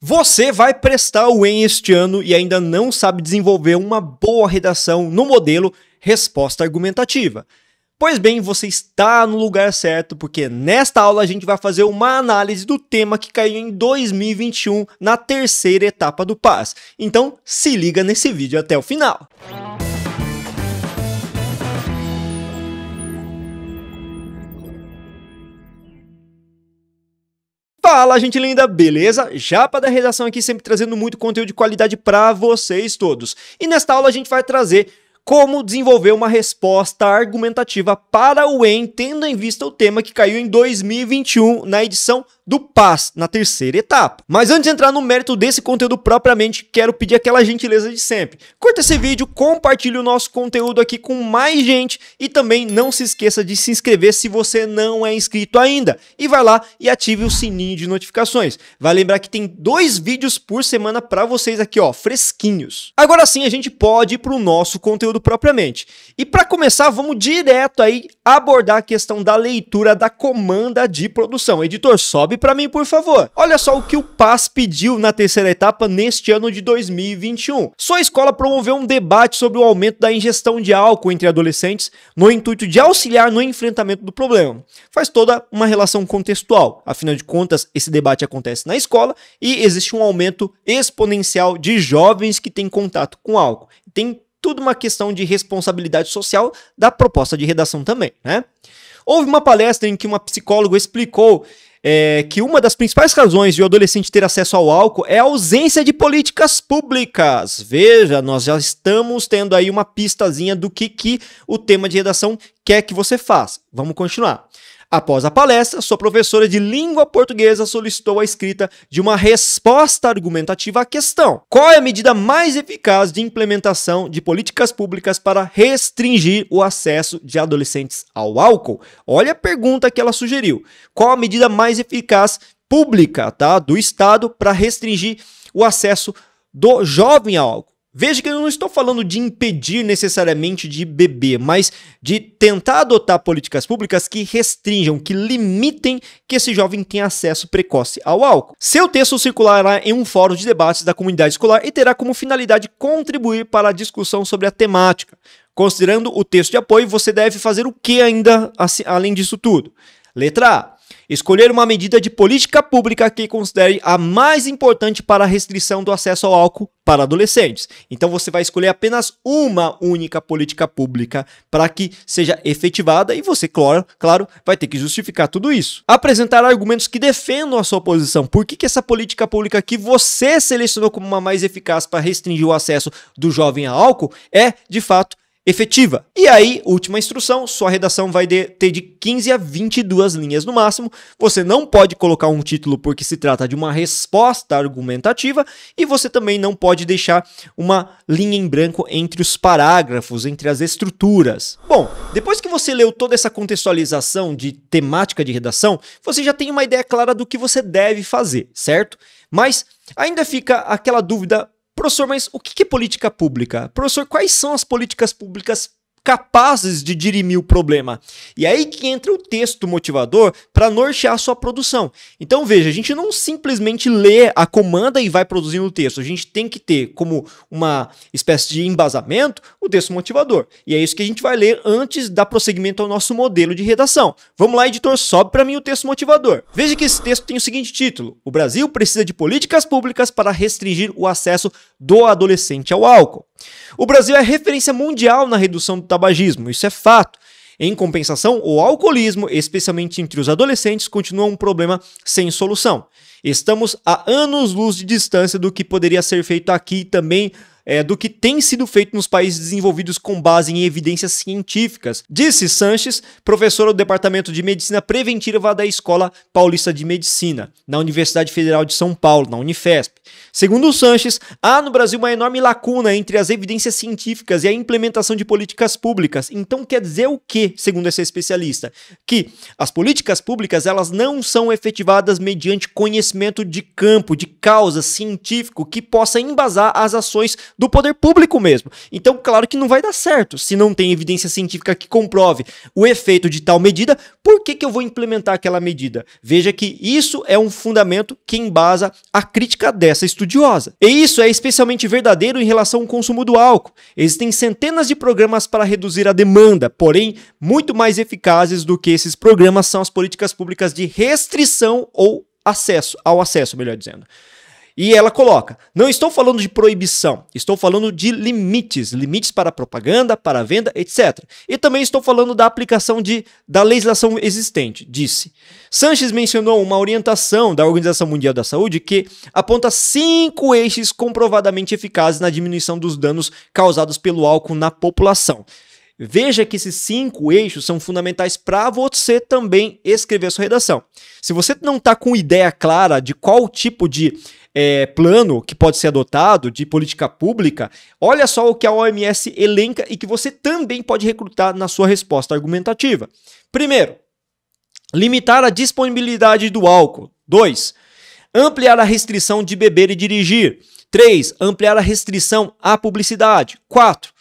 Você vai prestar o Enem este ano e ainda não sabe desenvolver uma boa redação no modelo resposta argumentativa. Pois bem, você está no lugar certo, porque nesta aula a gente vai fazer uma análise do tema que caiu em 2021 na terceira etapa do PAS. Então, se liga nesse vídeo até o final. Fala, gente linda, beleza? Japa da redação aqui, sempre trazendo muito conteúdo de qualidade para vocês todos. E nesta aula a gente vai trazer como desenvolver uma resposta argumentativa para o Enem, tendo em vista o tema que caiu em 2021 na edição do PAS, na terceira etapa. Mas antes de entrar no mérito desse conteúdo propriamente, quero pedir aquela gentileza de sempre. Curta esse vídeo, compartilhe o nosso conteúdo aqui com mais gente e também não se esqueça de se inscrever se você não é inscrito ainda. E vai lá e ative o sininho de notificações. Vai lembrar que tem 2 vídeos por semana para vocês aqui, ó, fresquinhos. Agora sim, a gente pode ir para o nosso conteúdo propriamente. E para começar, vamos direto aí abordar a questão da leitura da comanda de produção. Editor, sobe para mim, por favor. Olha só o que o PAS pediu na terceira etapa neste ano de 2021. Sua escola promoveu um debate sobre o aumento da ingestão de álcool entre adolescentes no intuito de auxiliar no enfrentamento do problema. Faz toda uma relação contextual. Afinal de contas, esse debate acontece na escola e existe um aumento exponencial de jovens que têm contato com álcool. Tem tudo uma questão de responsabilidade social da proposta de redação também, né? Houve uma palestra em que uma psicóloga explicou que uma das principais razões de o adolescente ter acesso ao álcool é a ausência de políticas públicas. Veja, nós já estamos tendo aí uma pistazinha do que o tema de redação quer que você faça. Vamos continuar. Após a palestra, sua professora de língua portuguesa solicitou a escrita de uma resposta argumentativa à questão. Qual é a medida mais eficaz de implementação de políticas públicas para restringir o acesso de adolescentes ao álcool? Olha a pergunta que ela sugeriu. Qual a medida mais eficaz pública, tá, do Estado para restringir o acesso do jovem ao álcool? Veja que eu não estou falando de impedir necessariamente de beber, mas de tentar adotar políticas públicas que restringam, que limitem que esse jovem tenha acesso precoce ao álcool. Seu texto circulará em um fórum de debates da comunidade escolar e terá como finalidade contribuir para a discussão sobre a temática. Considerando o texto de apoio, você deve fazer o que ainda além disso tudo? Letra A. Escolher uma medida de política pública que considere a mais importante para a restrição do acesso ao álcool para adolescentes. Então você vai escolher apenas uma única política pública para que seja efetivada e você, claro, vai ter que justificar tudo isso. Apresentar argumentos que defendam a sua posição. Por que essa política pública que você selecionou como uma mais eficaz para restringir o acesso do jovem a álcool é, de fato, efetiva. E aí, última instrução, sua redação vai ter de 15 a 22 linhas no máximo. Você não pode colocar um título porque se trata de uma resposta argumentativa e você também não pode deixar uma linha em branco entre os parágrafos, entre as estruturas. Bom, depois que você leu toda essa contextualização de temática de redação, você já tem uma ideia clara do que você deve fazer, certo? Mas ainda fica aquela dúvida: professor, mas o que é política pública? Professor, quais são as políticas públicas capazes de dirimir o problema? E aí que entra o texto motivador para nortear a sua produção. Então veja, a gente não simplesmente lê a comanda e vai produzindo o texto. A gente tem que ter como uma espécie de embasamento o texto motivador. E é isso que a gente vai ler antes da prosseguimento ao nosso modelo de redação. Vamos lá, editor, sobe para mim o texto motivador. Veja que esse texto tem o seguinte título: O Brasil precisa de políticas públicas para restringir o acesso do adolescente ao álcool. O Brasil é referência mundial na redução do tabagismo, isso é fato. Em compensação, o alcoolismo, especialmente entre os adolescentes, continua um problema sem solução. Estamos a anos-luz de distância do que poderia ser feito aqui também, do que tem sido feito nos países desenvolvidos com base em evidências científicas, disse Sanches, professor do Departamento de Medicina Preventiva da Escola Paulista de Medicina, na Universidade Federal de São Paulo, na Unifesp. Segundo Sanches, há no Brasil uma enorme lacuna entre as evidências científicas e a implementação de políticas públicas. Então quer dizer o quê, segundo esse especialista? Que as políticas públicas elas não são efetivadas mediante conhecimento de campo, de causa científico que possa embasar as ações do poder público mesmo. Então, claro que não vai dar certo. Se não tem evidência científica que comprove o efeito de tal medida, por que eu vou implementar aquela medida? Veja que isso é um fundamento que embasa a crítica dessa estudiosa. E isso é especialmente verdadeiro em relação ao consumo do álcool. Existem centenas de programas para reduzir a demanda, porém, muito mais eficazes do que esses programas são as políticas públicas de restrição ou acesso, melhor dizendo. E ela coloca, não estou falando de proibição, estou falando de limites para propaganda, para venda, etc. E também estou falando da aplicação da legislação existente, disse. Sanches mencionou uma orientação da Organização Mundial da Saúde que aponta 5 eixos comprovadamente eficazes na diminuição dos danos causados pelo álcool na população. Veja que esses 5 eixos são fundamentais para você também escrever a sua redação. Se você não está com ideia clara de qual tipo de plano que pode ser adotado, de política pública, olha só o que a OMS elenca e que você também pode recrutar na sua resposta argumentativa. Primeiro, limitar a disponibilidade do álcool. 2. Ampliar a restrição de beber e dirigir. 3. Ampliar a restrição à publicidade. 4.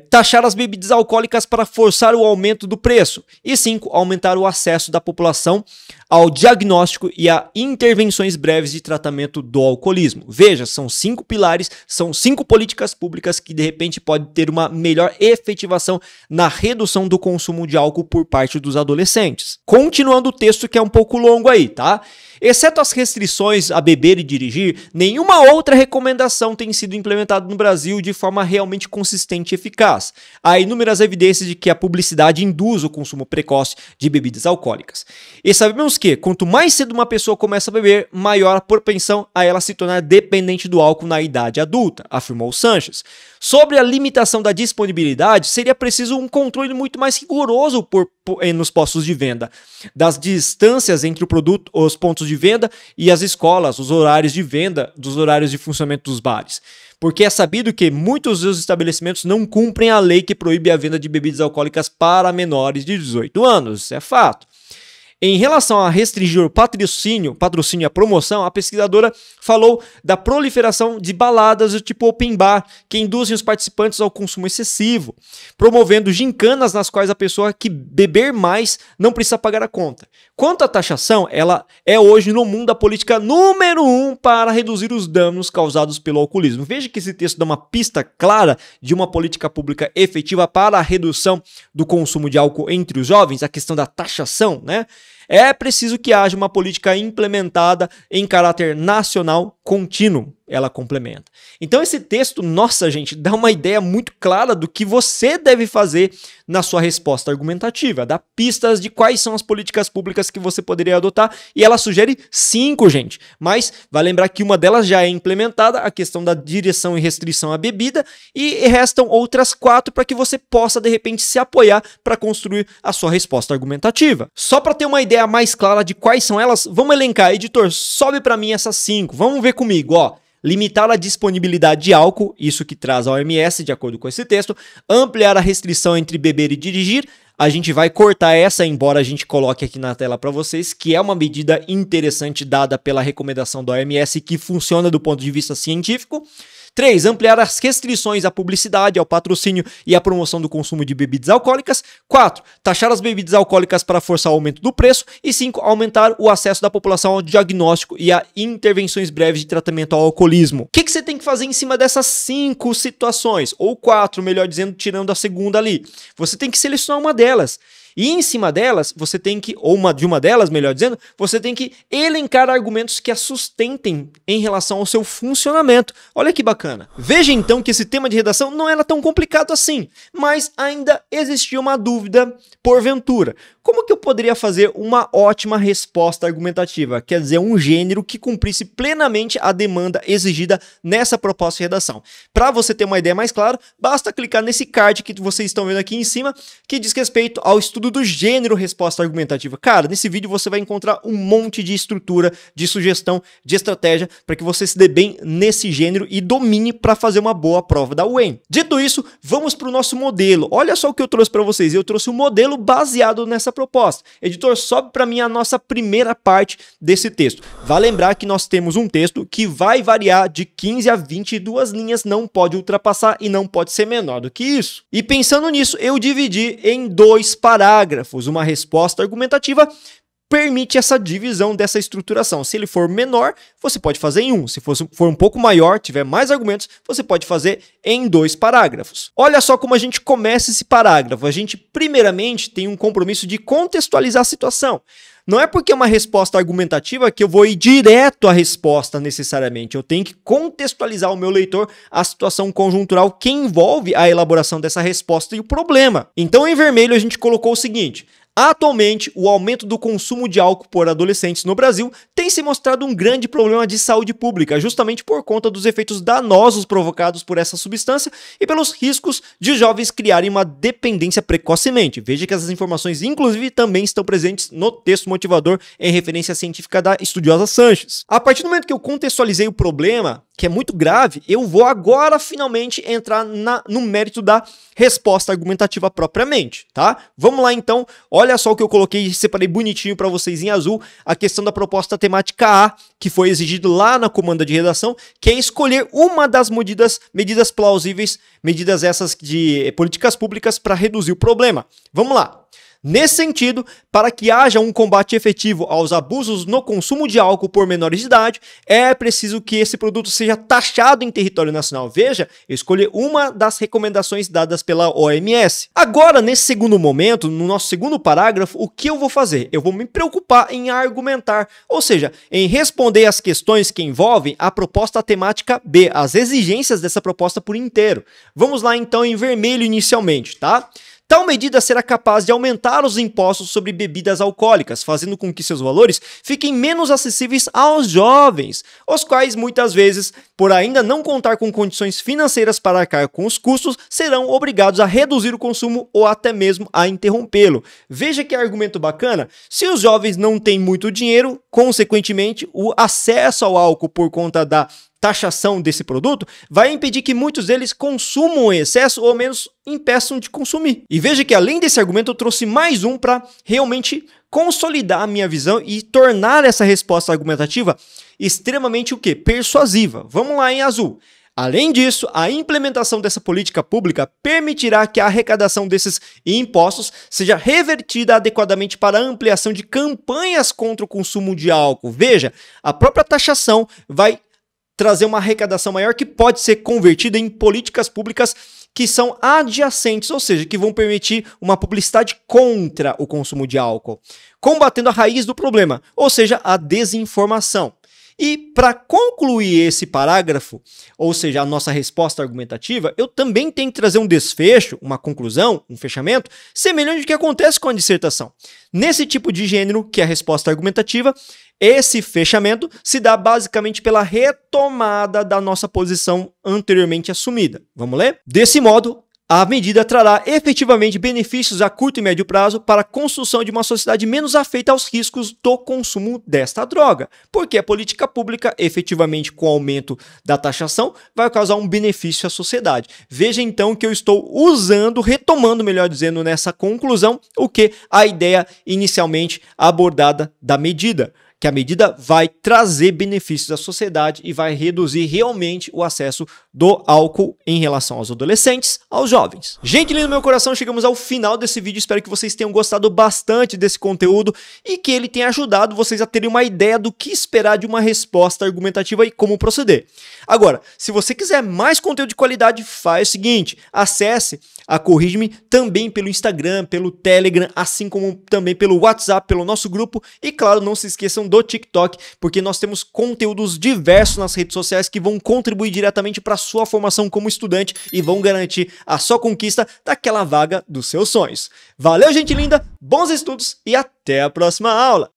Taxar as bebidas alcoólicas para forçar o aumento do preço. E 5. Aumentar o acesso da população ao diagnóstico e a intervenções breves de tratamento do alcoolismo. Veja, são 5 pilares, são 5 políticas públicas que de repente pode ter uma melhor efetivação na redução do consumo de álcool por parte dos adolescentes. Continuando o texto que é um pouco longo aí, tá? Exceto as restrições a beber e dirigir, nenhuma outra recomendação tem sido implementada no Brasil de forma realmente consistente e eficaz. Há inúmeras evidências de que a publicidade induz o consumo precoce de bebidas alcoólicas. E sabemos que, quanto mais cedo uma pessoa começa a beber, maior a propensão a ela se tornar dependente do álcool na idade adulta, afirmou Sanches. Sobre a limitação da disponibilidade, seria preciso um controle muito mais rigoroso nos postos de venda, das distâncias entre o produto, os pontos de venda e as escolas, os horários de venda, dos horários de funcionamento dos bares. Porque é sabido que muitos dos estabelecimentos não cumprem a lei que proíbe a venda de bebidas alcoólicas para menores de 18 anos, isso é fato. Em relação a restringir o patrocínio e a promoção, a pesquisadora falou da proliferação de baladas do tipo open bar, que induzem os participantes ao consumo excessivo, promovendo gincanas nas quais a pessoa que beber mais não precisa pagar a conta. Quanto à taxação, ela é hoje no mundo a política número 1 para reduzir os danos causados pelo alcoolismo. Veja que esse texto dá uma pista clara de uma política pública efetiva para a redução do consumo de álcool entre os jovens, a questão da taxação, né? É preciso que haja uma política implementada em caráter nacional contínuo, ela complementa. Então esse texto, nossa gente, dá uma ideia muito clara do que você deve fazer na sua resposta argumentativa, dá pistas de quais são as políticas públicas que você poderia adotar, e ela sugere 5, gente, mas vai lembrar que uma delas já é implementada, a questão da direção e restrição à bebida, e restam outras 4 para que você possa de repente se apoiar para construir a sua resposta argumentativa. Só para ter uma ideia mais clara de quais são elas, vamos elencar. Editor, sobe para mim essas 5, vamos ver comigo, ó. Limitar a disponibilidade de álcool, isso que traz a OMS, de acordo com esse texto. Ampliar a restrição entre beber e dirigir. A gente vai cortar essa, embora a gente coloque aqui na tela para vocês, que é uma medida interessante dada pela recomendação da OMS que funciona do ponto de vista científico. 3. Ampliar as restrições à publicidade, ao patrocínio e à promoção do consumo de bebidas alcoólicas. 4. Taxar as bebidas alcoólicas para forçar o aumento do preço. E 5. Aumentar o acesso da população ao diagnóstico e a intervenções breves de tratamento ao alcoolismo. O que você tem que fazer em cima dessas 5 situações? Ou 4, melhor dizendo, tirando a segunda ali. Você tem que selecionar uma delas. E em cima delas, você tem que, ou de uma delas, melhor dizendo, você tem que elencar argumentos que a sustentem em relação ao seu funcionamento. Olha que bacana. Veja então que esse tema de redação não era tão complicado assim, mas ainda existia uma dúvida porventura. Como que eu poderia fazer uma ótima resposta argumentativa? Quer dizer, um gênero que cumprisse plenamente a demanda exigida nessa proposta de redação. Para você ter uma ideia mais clara, basta clicar nesse card que vocês estão vendo aqui em cima, que diz respeito ao estudo estudo do gênero resposta argumentativa. Cara, nesse vídeo você vai encontrar um monte de estrutura, de sugestão, de estratégia para que você se dê bem nesse gênero e domine para fazer uma boa prova da UEM. Dito isso, vamos para o nosso modelo. Olha só o que eu trouxe para vocês. Eu trouxe um modelo baseado nessa proposta. Editor, sobe para mim a nossa primeira parte desse texto. Vale lembrar que nós temos um texto que vai variar de 15 a 22 linhas, não pode ultrapassar e não pode ser menor do que isso. E pensando nisso, eu dividi em 2 parágrafos. Uma resposta argumentativa permite essa divisão dessa estruturação. Se ele for menor, você pode fazer em 1. Se for um pouco maior, tiver mais argumentos, você pode fazer em 2 parágrafos. Olha só como a gente começa esse parágrafo. A gente, primeiramente, tem um compromisso de contextualizar a situação. Não é porque é uma resposta argumentativa que eu vou ir direto à resposta necessariamente. Eu tenho que contextualizar o meu leitor à situação conjuntural que envolve a elaboração dessa resposta e o problema. Então, em vermelho, a gente colocou o seguinte: atualmente, o aumento do consumo de álcool por adolescentes no Brasil tem se mostrado um grande problema de saúde pública, justamente por conta dos efeitos danosos provocados por essa substância e pelos riscos de jovens criarem uma dependência precocemente. Veja que essas informações, inclusive, também estão presentes no texto motivador em referência científica da estudiosa Sanches. A partir do momento que eu contextualizei o problema, que é muito grave, eu vou agora finalmente entrar no mérito da resposta argumentativa propriamente, tá? Vamos lá então, olha só o que eu coloquei, separei bonitinho para vocês em azul, a questão da proposta temática A, que foi exigido lá na comanda de redação, que é escolher uma das medidas plausíveis, medidas essas de políticas públicas para reduzir o problema. Vamos lá. Nesse sentido, para que haja um combate efetivo aos abusos no consumo de álcool por menores de idade, é preciso que esse produto seja taxado em território nacional. Veja, eu escolhi uma das recomendações dadas pela OMS. Agora, nesse segundo momento, no nosso segundo parágrafo, o que eu vou fazer? Eu vou me preocupar em argumentar, ou seja, em responder às questões que envolvem a proposta temática B, as exigências dessa proposta por inteiro. Vamos lá então em vermelho inicialmente, tá? Tal medida será capaz de aumentar os impostos sobre bebidas alcoólicas, fazendo com que seus valores fiquem menos acessíveis aos jovens, os quais muitas vezes, por ainda não contar com condições financeiras para arcar com os custos, serão obrigados a reduzir o consumo ou até mesmo a interrompê-lo. Veja que argumento bacana. Se os jovens não têm muito dinheiro, consequentemente, o acesso ao álcool por conta da taxação desse produto vai impedir que muitos deles consumam em excesso ou menos impeçam de consumir. E veja que além desse argumento eu trouxe mais um para realmente consolidar a minha visão e tornar essa resposta argumentativa extremamente o quê? Persuasiva. Vamos lá em azul. Além disso, a implementação dessa política pública permitirá que a arrecadação desses impostos seja revertida adequadamente para a ampliação de campanhas contra o consumo de álcool. Veja, a própria taxação vai trazer uma arrecadação maior que pode ser convertida em políticas públicas que são adjacentes, ou seja, que vão permitir uma publicidade contra o consumo de álcool, combatendo a raiz do problema, ou seja, a desinformação. E para concluir esse parágrafo, ou seja, a nossa resposta argumentativa, eu também tenho que trazer um desfecho, uma conclusão, um fechamento, semelhante ao que acontece com a dissertação. Nesse tipo de gênero, que é a resposta argumentativa, esse fechamento se dá basicamente pela retomada da nossa posição anteriormente assumida. Vamos ler? Desse modo, a medida trará efetivamente benefícios a curto e médio prazo para a construção de uma sociedade menos afeita aos riscos do consumo desta droga, porque a política pública, efetivamente com o aumento da taxação, vai causar um benefício à sociedade. Veja então que eu estou retomando, melhor dizendo, nessa conclusão, o que a ideia inicialmente abordada da medida, que a medida vai trazer benefícios à sociedade e vai reduzir realmente o acesso do álcool em relação aos adolescentes, aos jovens. Gente lindo do meu coração, chegamos ao final desse vídeo, espero que vocês tenham gostado bastante desse conteúdo e que ele tenha ajudado vocês a terem uma ideia do que esperar de uma resposta argumentativa e como proceder. Agora, se você quiser mais conteúdo de qualidade, faz o seguinte, acesse a Corrige-me também pelo Instagram, pelo Telegram, assim como também pelo WhatsApp, pelo nosso grupo e claro, não se esqueçam do TikTok, porque nós temos conteúdos diversos nas redes sociais que vão contribuir diretamente para a sua formação como estudante e vão garantir a sua conquista daquela vaga dos seus sonhos. Valeu, gente linda, bons estudos e até a próxima aula!